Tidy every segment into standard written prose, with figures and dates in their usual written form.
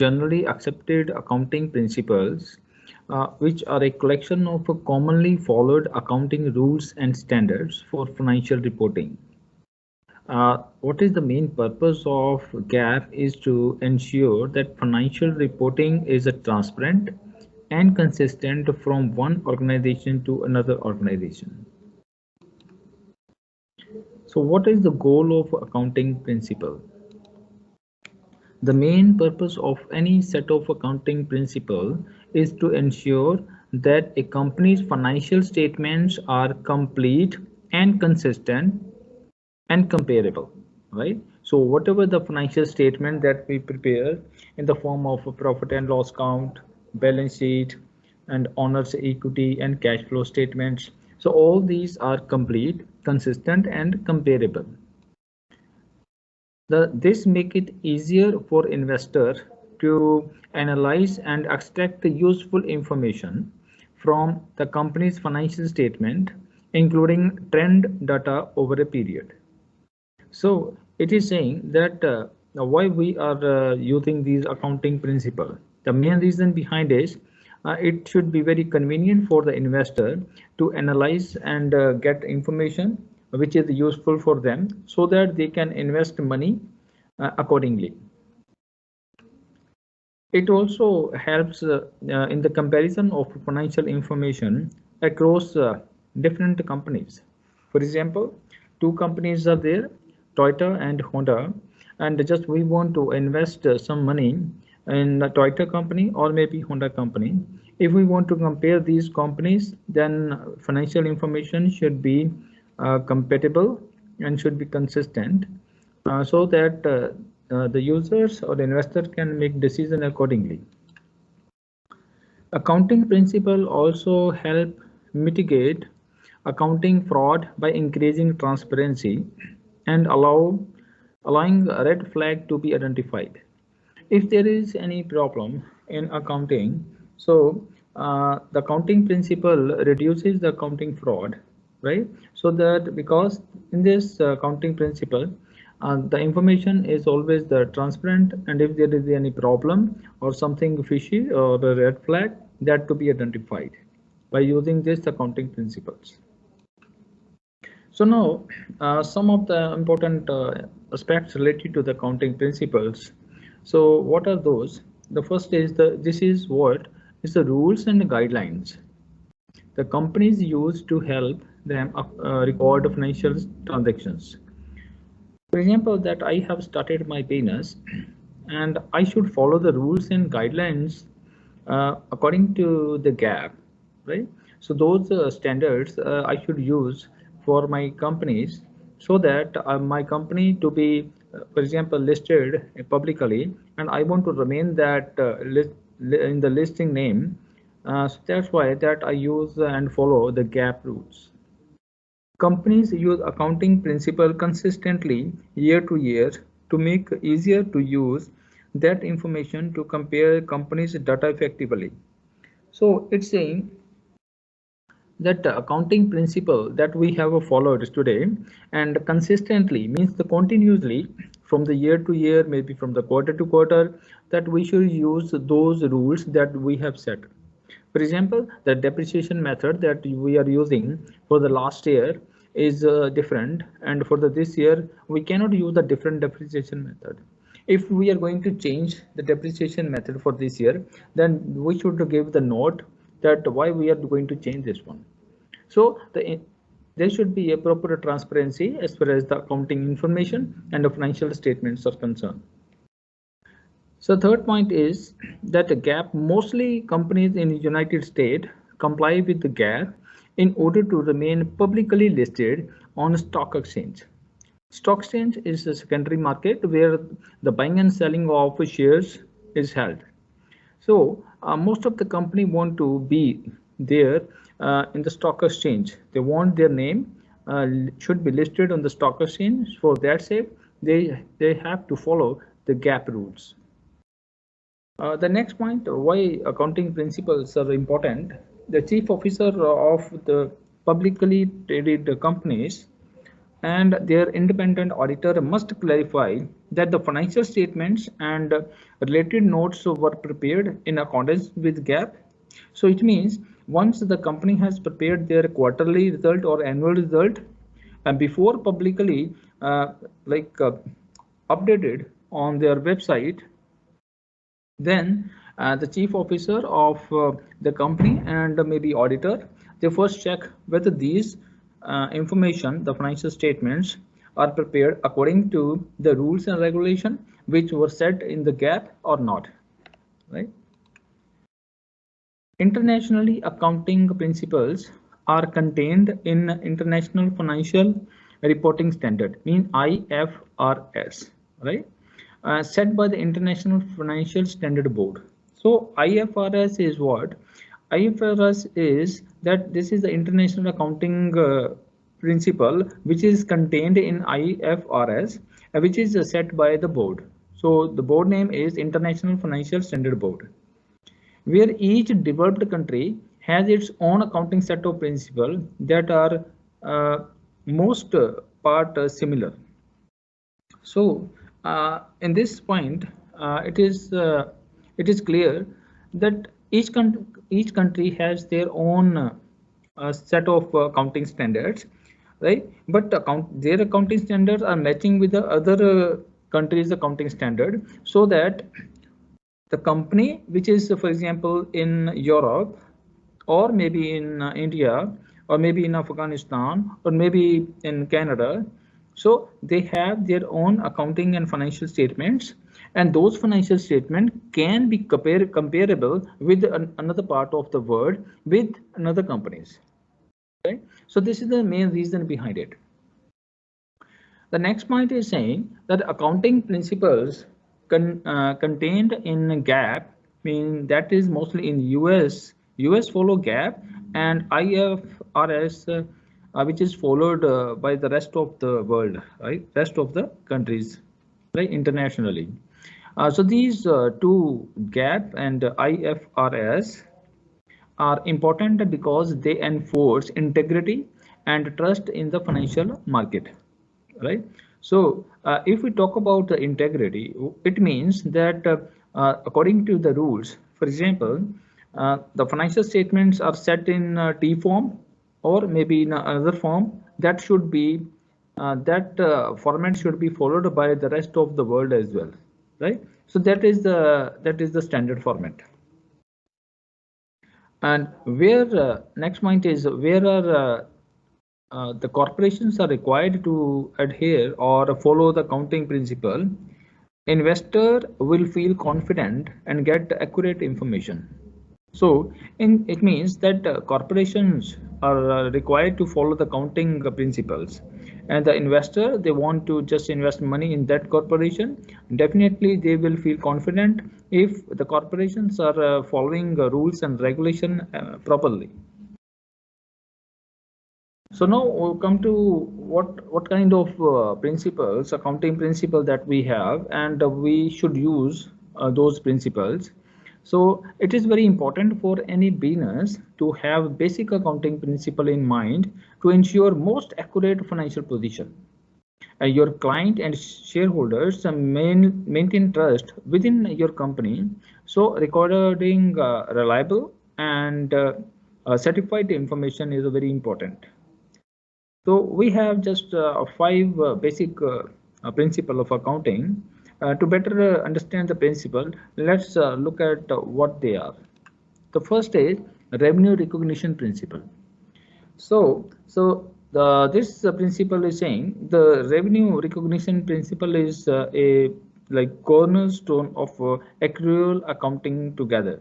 generally accepted accounting principles, which are a collection of commonly followed accounting rules and standards for financial reporting. What is the main purpose of GAAP is to ensure that financial reporting is transparent and consistent from one organization to another organization. So what is the goal of accounting principle? The main purpose of any set of accounting principle is to ensure that a company's financial statements are complete and consistent and comparable, right? So whatever the financial statement that we prepare in the form of a profit and loss count, balance sheet, and owner's equity and cash flow statements, so all these are complete, consistent, and comparable. This make it easier for investor to analyze and extract the useful information from the company's financial statement, including trend data over a period. So it is saying that why we are using these accounting principle. The main reason behind is it should be very convenient for the investor to analyze and get information which is useful for them so that they can invest money accordingly. It also helps in the comparison of financial information across different companies. For example, two companies are there, Toyota and Honda, and just we want to invest some money in the Toyota company or maybe Honda company. If we want to compare these companies, then financial information should be compatible and should be consistent so that the users or the investor can make decision accordingly. Accounting principle also help mitigate accounting fraud by increasing transparency and allowing a red flag to be identified. If there is any problem in accounting, so the accounting principle reduces the accounting fraud, right? So that because in this accounting principle, the information is always the transparent, and if there is any problem or something fishy or a red flag, that to be identified by using this accounting principles. So now some of the important aspects related to the accounting principles. So what are those? The first is this is what is the rules and guidelines the companies use to help them record financial transactions. For example, that I have started my business and I should follow the rules and guidelines according to the GAAP, right? So those standards I should use for my companies so that my company to be, for example, listed publicly, and I want to remain that in the listing name. So that's why that I use and follow the GAAP rules. Companies use accounting principle consistently year to year to make easier to use that information to compare companies' data effectively. So it's saying that the accounting principle that we have followed today and consistently means the continuously from the year to year, maybe from the quarter to quarter, that we should use those rules that we have set. For example, the depreciation method that we are using for the last year is different, and for this year we cannot use the different depreciation method. If we are going to change the depreciation method for this year, then we should give the note that why we are going to change this one. So there should be a proper transparency as far as the accounting information and the financial statements are concerned. So third point is that the GAAP, mostly companies in the United States comply with the GAAP in order to remain publicly listed on a stock exchange. Stock exchange is a secondary market where the buying and selling of shares is held. So most of the company want to be there in the stock exchange. They want their name should be listed on the stock exchange. For that sake, they have to follow the GAAP rules. The next point, why accounting principles are important. The chief officer of the publicly traded companies and their independent auditor must clarify that the financial statements and related notes were prepared in accordance with GAAP. So it means once the company has prepared their quarterly result or annual result, and before publicly like updated on their website, then the chief officer of the company and maybe auditor, they first check whether these information, the financial statements, are prepared according to the rules and regulation which were set in the GAAP or not, right? Internationally, accounting principles are contained in International Financial Reporting Standard, mean IFRS, right? Set by the International Financial Standard Board. So IFRS is what? IFRS is that this is the international accounting principle which is contained in IFRS, which is set by the board. So the board name is International Financial Standard Board, where each developed country has its own accounting set of principles that are most part similar. So in this point, it is clear that each country has their own set of accounting standards, right? But their accounting standards are matching with the other countries' accounting standard, so that the company which is, for example, in Europe, or maybe in India, or maybe in Afghanistan, or maybe in Canada, so they have their own accounting and financial statements, and those financial statements can be comparable with another part of the world with another companies. Okay? So this is the main reason behind it. The next point is saying that accounting principles contained in GAAP, mean that is mostly in US. US follow GAAP and IFRS, which is followed by the rest of the world, right? Rest of the countries, right? Internationally. So these two, GAAP and IFRS, are important because they enforce integrity and trust in the financial market, right? So if we talk about the integrity, it means that according to the rules, for example, the financial statements are set in T form or maybe in another form, that should be that format should be followed by the rest of the world as well, right? So that is the standard format. And where next point is where are the corporations are required to adhere or follow the accounting principle, investor will feel confident and get accurate information. So it means that corporations are required to follow the accounting principles, and the investor, they want to just invest money in that corporation. Definitely they will feel confident if the corporations are following rules and regulation properly. So now we'll come to what kind of principles, accounting principle that we have, and we should use those principles. So it is very important for any beginners to have basic accounting principle in mind to ensure most accurate financial position. Your client and shareholders maintain trust within your company. So recording reliable and certified information is very important. So we have just five basic principle of accounting. To better understand the principle, let's look at what they are. The first is revenue recognition principle. So this principle is saying the revenue recognition principle is a like cornerstone of accrual accounting together.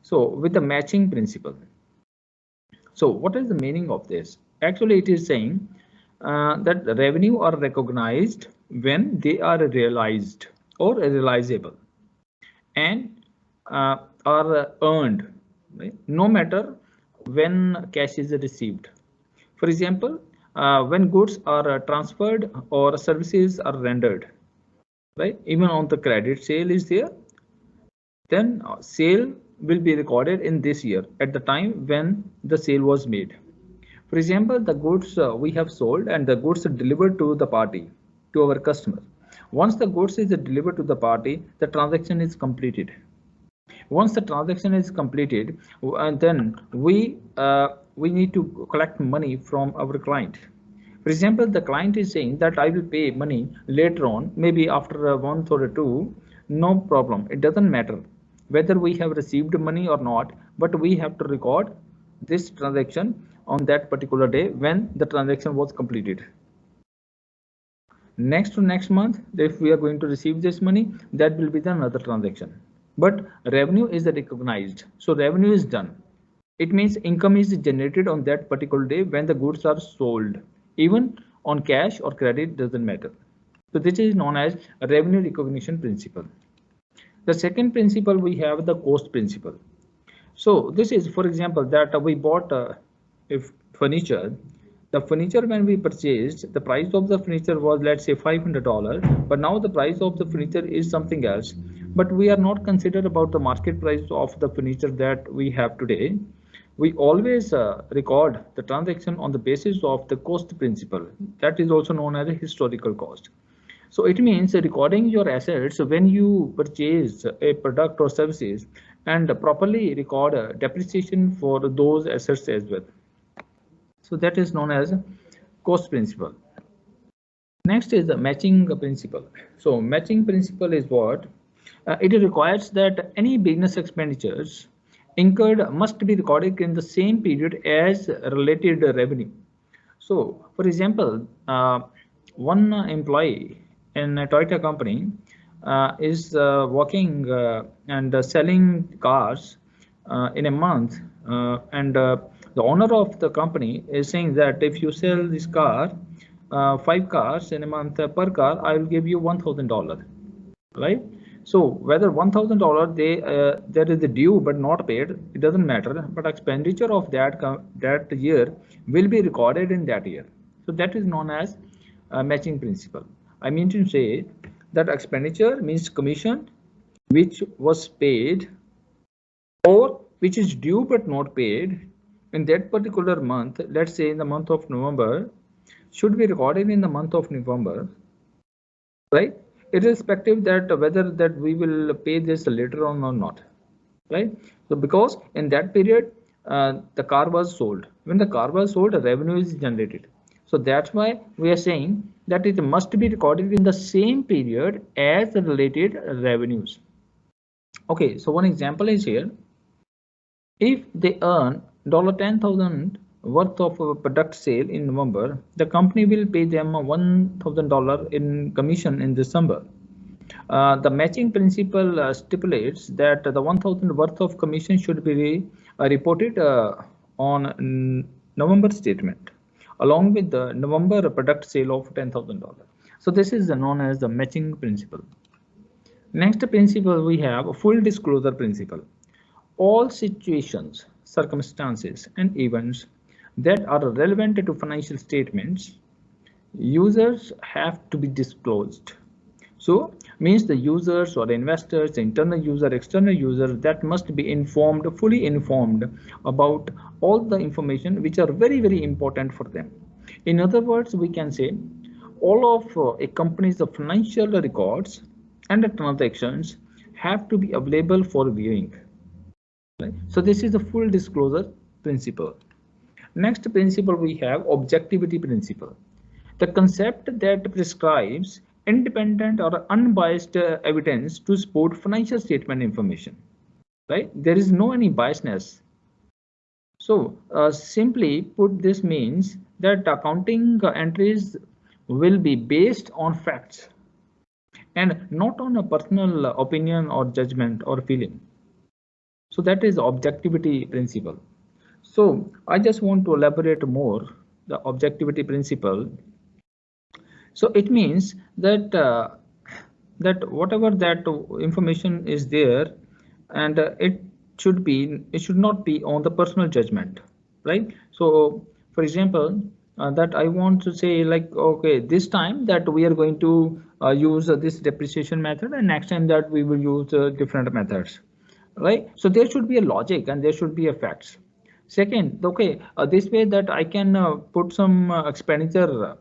So with the matching principle. So what is the meaning of this? Actually, it is saying that the revenue are recognized when they are realized or realizable, and are earned, right? No matter when cash is received. For example, when goods are transferred or services are rendered, right? Even on the credit sale is there, then sale will be recorded in this year at the time when the sale was made. For example, the goods we have sold and the goods are delivered to the party, to our customer. Once the goods is delivered to the party, the transaction is completed. Once the transaction is completed, and then we need to collect money from our client. For example, the client is saying that I will pay money later on, maybe after a month or two. No problem. It doesn't matter whether we have received money or not, but we have to record this transaction on that particular day when the transaction was completed. Next to next month, if we are going to receive this money, that will be the another transaction. But revenue is recognized, so revenue is done. It means income is generated on that particular day when the goods are sold, even on cash or credit, doesn't matter. So this is known as a revenue recognition principle. The second principle, we have the cost principle. So this is, for example, that we bought if furniture. The furniture, when we purchased, the price of the furniture was, let's say, $500, but now the price of the furniture is something else. But we are not considered about the market price of the furniture that we have today. We always record the transaction on the basis of the cost principle. That is also known as a historical cost. So it means recording your assets when you purchase a product or services, and properly record depreciation for those assets as well. So that is known as cost principle. Next is the matching principle. So matching principle is what? It requires that any business expenditures incurred must be recorded in the same period as related revenue. So for example, one employee in a Toyota company is working and selling cars in a month, and the owner of the company is saying that if you sell this car, 5 cars in a month per car, I will give you $1,000, right? So whether $1,000 there is a due but not paid, it doesn't matter, but expenditure of that year will be recorded in that year. So that is known as matching principle. I mean to say that expenditure means commission which was paid or which is due but not paid in that particular month. Let's say in the month of November, should be recorded in the month of November, right? Irrespective that whether that we will pay this later on or not, right? So because in that period the car was sold. When the car was sold, revenue is generated. So that's why we are saying that it must be recorded in the same period as the related revenues. Okay, so one example is here. If they earn $10,000 worth of product sale in November, the company will pay them $1,000 in commission in December. The matching principle stipulates that the 1,000 worth of commission should be reported on November statement along with the November product sale of $10,000. So this is known as the matching principle. Next principle, we have a full disclosure principle. All situations, circumstances, and events that are relevant to financial statements, users have to be disclosed. So means the users or the investors, the internal user, external user, that must be informed, fully informed about all the information which are very, very important for them. In other words, we can say all of a company's financial records and the transactions have to be available for viewing. Right? So this is the full disclosure principle. Next principle, we have objectivity principle. The concept that prescribes independent or unbiased evidence to support financial statement information, right? There is no any biasness. So simply put, this means that accounting entries will be based on facts and not on a personal opinion or judgment or feeling. So that is objectivity principle. So I just want to elaborate more the objectivity principle. So it means that that whatever that information is there, and it should not be on the personal judgment, right? So for example, that I want to say, like, okay, this time that we are going to use this depreciation method, and next time that we will use different methods, right? So there should be a logic and there should be a facts. Second, okay, this way that I can put some uh, expenditure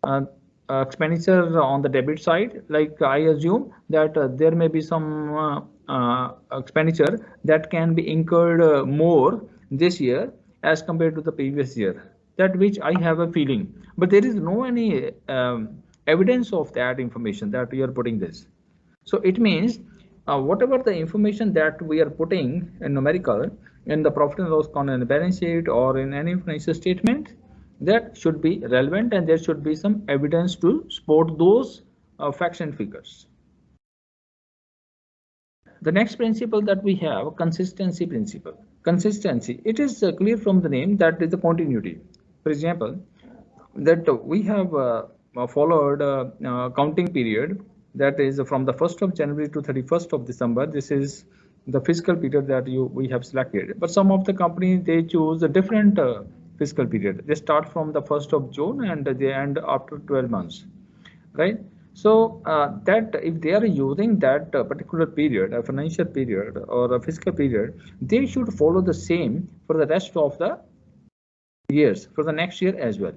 on the debit side. Like I assume that there may be some expenditure that can be incurred more this year as compared to the previous year. That which I have a feeling, but there is no any evidence of that information that we are putting this. So it means whatever the information that we are putting in numerical in the profit and loss account and balance sheet or in any financial statement, that should be relevant and there should be some evidence to support those facts and figures. The next principle that we have, consistency principle. Consistency, it is clear from the name that is the continuity. For example, that we have followed counting period that is from the 1st of January to 31st of December. This is the fiscal period that we have selected. But some of the companies, they choose a different fiscal period. They start from the 1st of June and they end after 12 months, right? So that if they are using that particular period, a financial period or a fiscal period, they should follow the same for the rest of the years, for the next year as well,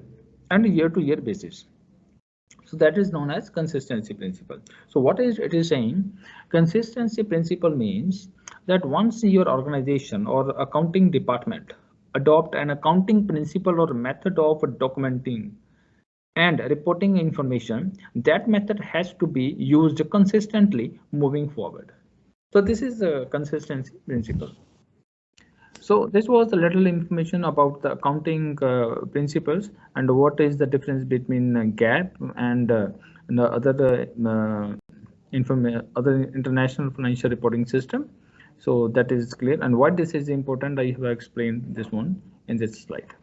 and year to year basis. So that is known as consistency principle. So what is it is saying? Consistency principle means that once your organization or accounting department adopt an accounting principle or method of documenting and reporting information, that method has to be used consistently moving forward. So this is the consistency principle. So this was a little information about the accounting principles and what is the difference between GAAP and the other international financial reporting system. So that is clear, and why this is important, I have explained this one in this slide.